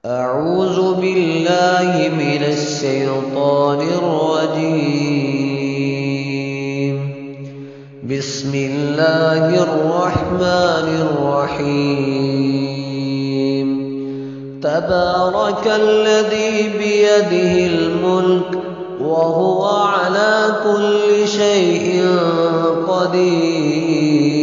أعوذ بالله من الشيطان الرجيم. بسم الله الرحمن الرحيم. تبارك الذي بيده الملك وهو على كل شيء قدير.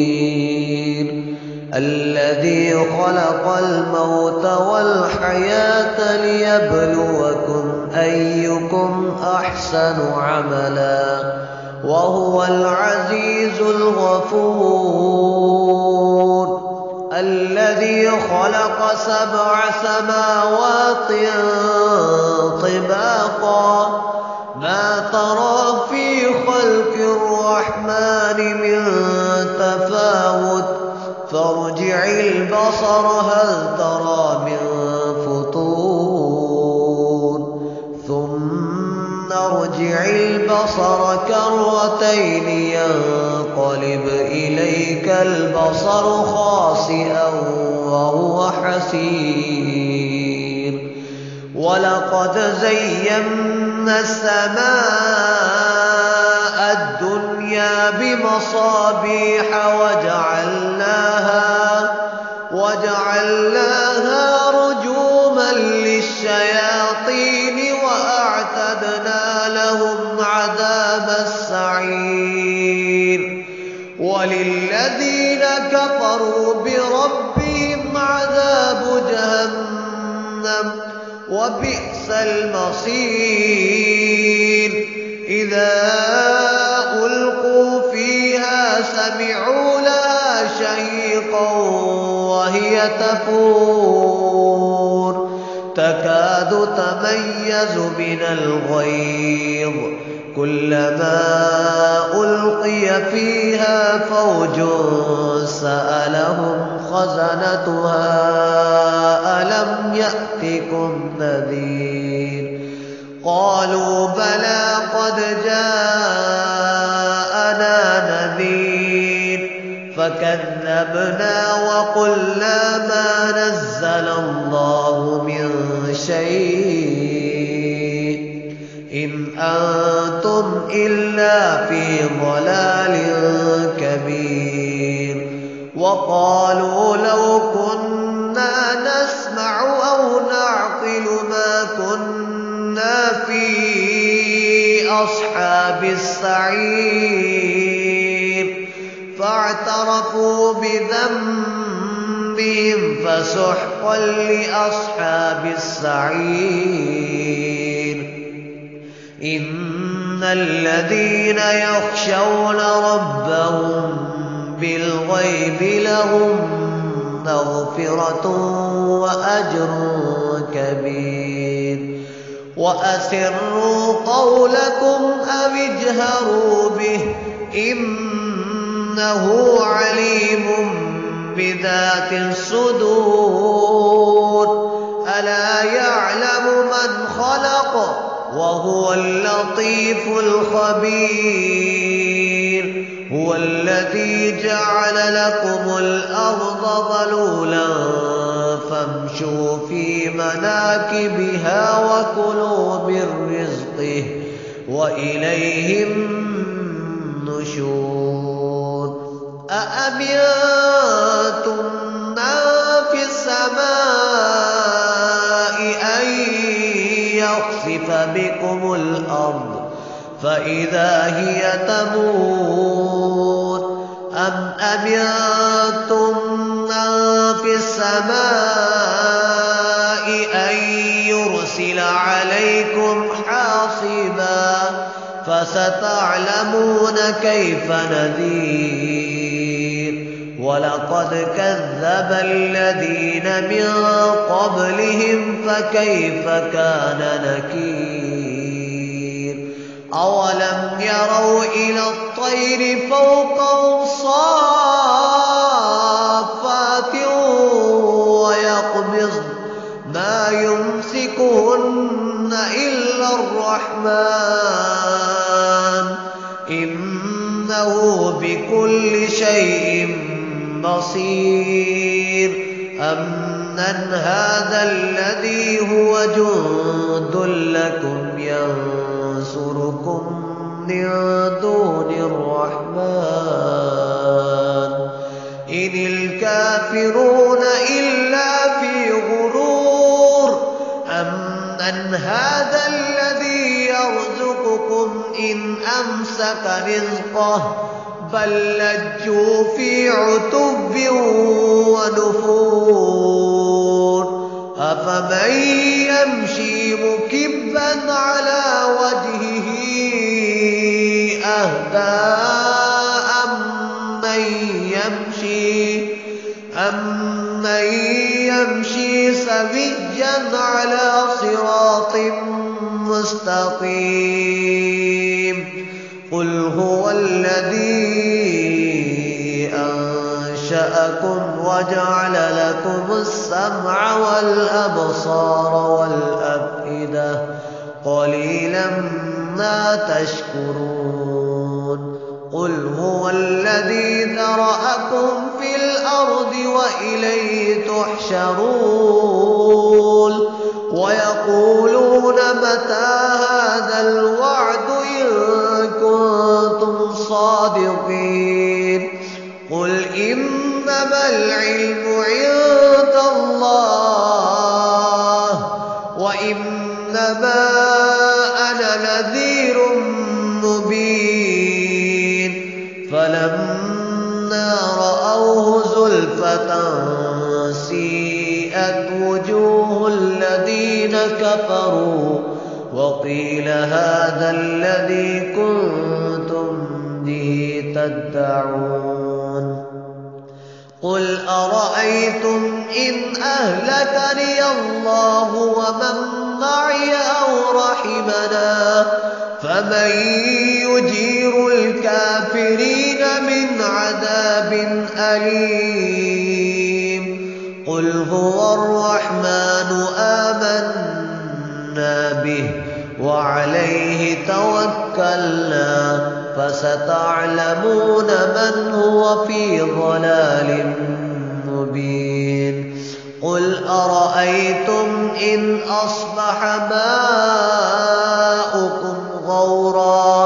الذي خلق الموت والحياة ليبلوكم أيكم أحسن عملا وهو العزيز الغفور. الذي خلق 7 سماوات طباقا ما ترى في خلق الرحمن من تفاوت فارجع البصر هل ترى من فطور ثم ارجع البصر كرتين ينقلب إليك البصر خاسئا وهو حسير. ولقد زينا السماء الدنيا بمصابيح وجعلناها رجوما للشياطين وأعتدنا لهم عذاب السعير. وللذين كفروا بربهم عذاب جهنم وبئس المصير. إذا ألقوا فيها سمعوا لها شهيقا وهي تفور تكاد تميز من الغيظ كلما ألقي فيها فوج سألهم خزنتها ألم يأتكم نذير. قالوا بلى قد جاءنا نذير فكذبنا وقلنا ما نزل الله من شيء إن أنتم إلا في ضلال كبير. وقالوا لو كنا نسمع أو نعقل ما كنا في أصحاب السعير فاعترفوا بذنبهم فسحقا لأصحاب السعير. إن الذين يخشون ربهم بالغيب لهم مغفرة وأجر كبير. وأسروا قولكم أو اجهروا به إنه عليم بذات الصدور. ألا يعلم من خلق وهو اللطيف الخبير. هو الذي جعل لكم الأرض ذلولا فامشوا في مناكبها وكلوا من رزقه وإليه النشور. أأمنتم من في السماء أن يخسف بكم الأرض فإذا هي تمور أم أمنتم من في السماء أن يرسل عليكم حاصبا فستعلمون كيف نذير. ولقد كذب الذين من قبلهم فكيف كان نكير. أولم يروا إلى الطير فوقهم صافات ويقبضن ما يمسكهن إلا الرحمن إنه بكل شيء بصير. أمن أَمَّنْ هَٰذَا الَّذِي هُوَ جُندٌ لَّكُمْ يَنصُرُكُم مِّن دُونِ الرَّحْمَٰنِ إِنِ الْكَافِرُونَ إِلَّا فِي غُرُورٍ أَمَّنْ هَٰذَا الَّذِي يَرْزُقُكُمْ إِنْ أَمْسَكَ رِزْقَهُ بَل لَّجُّوا فِي عُتُوٍّ وَنُفُورٍ أَفَمَن يَمْشِي مُكِبًّا عَلَىٰ وَجْهِهِ أَهْدَىٰ أَمَّن يَمْشِي سَوِيًّا عَلَىٰ صِرَاطٍ مُّسْتَقِيمٍ قُلْ هُوَ الَّذِي أَنشَأَكُمْ وَجَعَلَ لَكُمُ السَّمْعَ وَالْأَبْصَارَ وَالْأَفْئِدَةَ قَلِيلًا مَّا تَشْكُرُونَ قُلْ هُوَ الَّذِي ذَرَأَكُمْ فِي الْأَرْضِ وَإِلَيْهِ تُحْشَرُونَ وَيَقُولُونَ مَتَىٰ هَٰذَا الْوَعْدُ إِن كُنتُمْ صَادِقِينَ قُلْ إِنَّمَا الْعِلْمُ عِندَ اللَّهِ وَإِنَّمَا أَنَا نَذِيرٌ مُّبِينٌ فَلَمَّا رَأَوْهُ زُلْفَةً سِيئَتْ وُجُوهُ الَّذِينَ كَفَرُوا وَقِيلَ هَٰذَا الَّذِي كُنتُم بِهِ تَدَّعُونَ قُلْ أَرَأَيْتُمْ إِنْ أَهْلَكَنِيَ اللَّهُ وَمَن مَّعِيَ أَوْ رَحِمَنَا فَمَن يُجِيرُ الْكَافِرِينَ مِنْ عَذَابٍ أَلِيمٍ قُلْ هُوَ الرَّحْمَٰنُ آمَنَّا بِهِ وَعَلَيْهِ تَوَكَّلْنَا فَسَتَعْلَمُونَ مَنْ هُوَ فِي ضَلَالٍ مُّبِينٍ قُلْ أَرَأَيْتُمْ إِنْ أَصْبَحَ مَاؤُكُمْ غَوْرًا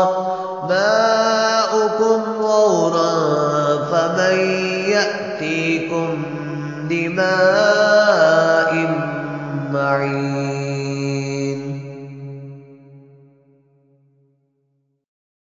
فَمَن يَأْتِيكُم بِمَاءٍ مَّعِينٍ